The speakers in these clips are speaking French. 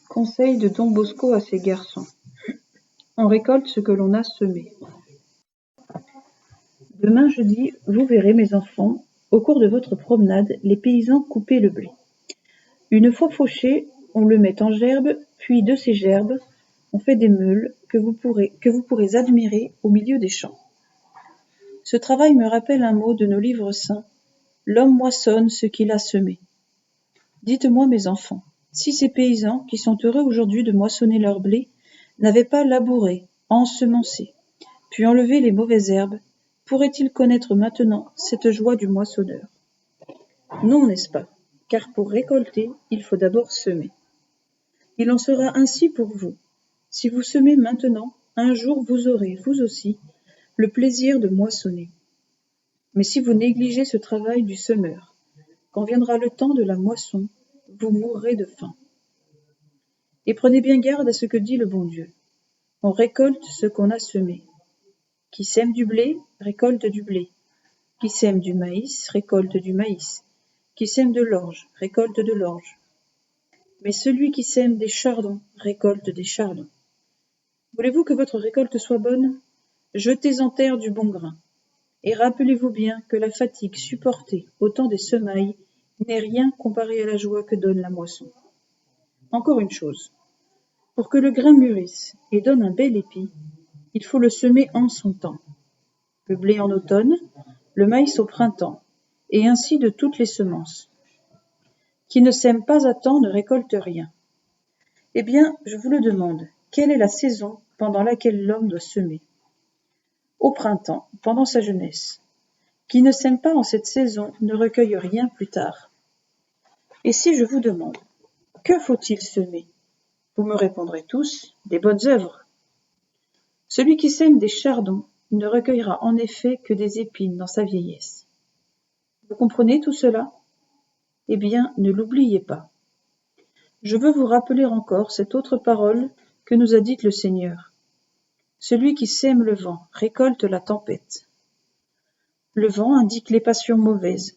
Conseil de Don Bosco à ses garçons. On récolte ce que l'on a semé. Demain jeudi, vous verrez, mes enfants, au cours de votre promenade, les paysans couper le blé. Une fois fauché, on le met en gerbe, puis de ces gerbes, on fait des meules que vous pourrez admirer au milieu des champs. Ce travail me rappelle un mot de nos livres saints. L'homme moissonne ce qu'il a semé. Dites-moi, mes enfants, si ces paysans, qui sont heureux aujourd'hui de moissonner leur blé, n'avaient pas labouré, ensemencé, puis enlevé les mauvaises herbes, pourraient-ils connaître maintenant cette joie du moissonneur? Non, n'est-ce pas? Car pour récolter, il faut d'abord semer. Il en sera ainsi pour vous. Si vous semez maintenant, un jour vous aurez, vous aussi, le plaisir de moissonner. Mais si vous négligez ce travail du semeur, quand viendra le temps de la moisson, vous mourrez de faim. Et prenez bien garde à ce que dit le bon Dieu. On récolte ce qu'on a semé. Qui sème du blé, récolte du blé. Qui sème du maïs, récolte du maïs. Qui sème de l'orge, récolte de l'orge. Mais celui qui sème des chardons, récolte des chardons. Voulez-vous que votre récolte soit bonne? Jetez en terre du bon grain. Et rappelez-vous bien que la fatigue supportée au temps des semailles n'est rien comparé à la joie que donne la moisson. Encore une chose. Pour que le grain mûrisse et donne un bel épi, il faut le semer en son temps. Le blé en automne, le maïs au printemps, et ainsi de toutes les semences. Qui ne sème pas à temps ne récolte rien. Eh bien, je vous le demande, quelle est la saison pendant laquelle l'homme doit semer? Au printemps, pendant sa jeunesse. Qui ne sème pas en cette saison ne recueille rien plus tard. Et si je vous demande, que faut-il semer? Vous me répondrez tous, des bonnes œuvres. Celui qui sème des chardons ne recueillera en effet que des épines dans sa vieillesse. Vous comprenez tout cela? Eh bien, ne l'oubliez pas. Je veux vous rappeler encore cette autre parole que nous a dite le Seigneur. Celui qui sème le vent récolte la tempête. Le vent indique les passions mauvaises.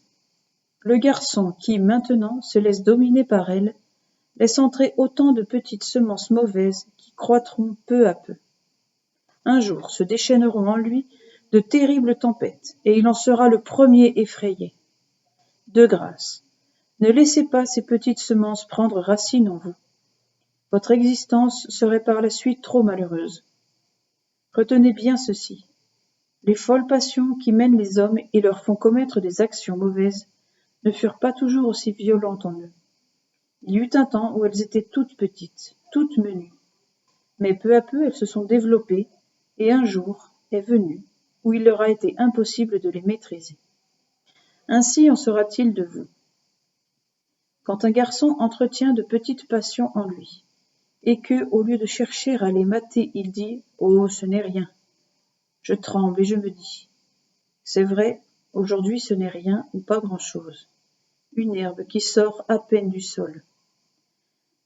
Le garçon qui, maintenant, se laisse dominer par elles, laisse entrer autant de petites semences mauvaises qui croîtront peu à peu. Un jour se déchaîneront en lui de terribles tempêtes, et il en sera le premier effrayé. De grâce, ne laissez pas ces petites semences prendre racine en vous. Votre existence serait par la suite trop malheureuse. Retenez bien ceci. Les folles passions qui mènent les hommes et leur font commettre des actions mauvaises ne furent pas toujours aussi violentes en eux. Il y eut un temps où elles étaient toutes petites, toutes menues. Mais peu à peu elles se sont développées, et un jour est venu où il leur a été impossible de les maîtriser. Ainsi en sera-t-il de vous. Quand un garçon entretient de petites passions en lui, et que, au lieu de chercher à les mater, il dit « Oh, ce n'est rien », je tremble et je me dis « C'est vrai, aujourd'hui ce n'est rien ou pas grand-chose, une herbe qui sort à peine du sol. »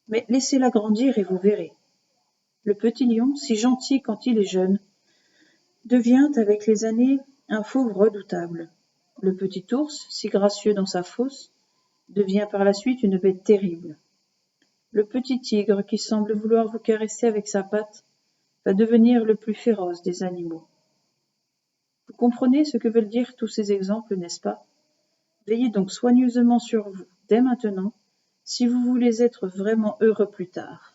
Mais laissez-la grandir et vous verrez. Le petit lion, si gentil quand il est jeune, devient avec les années un fauve redoutable. Le petit ours, si gracieux dans sa fosse, devient par la suite une bête terrible. Le petit tigre, qui semble vouloir vous caresser avec sa patte, va devenir le plus féroce des animaux. Vous comprenez ce que veulent dire tous ces exemples, n'est-ce pas? Veillez donc soigneusement sur vous, dès maintenant, si vous voulez être vraiment heureux plus tard.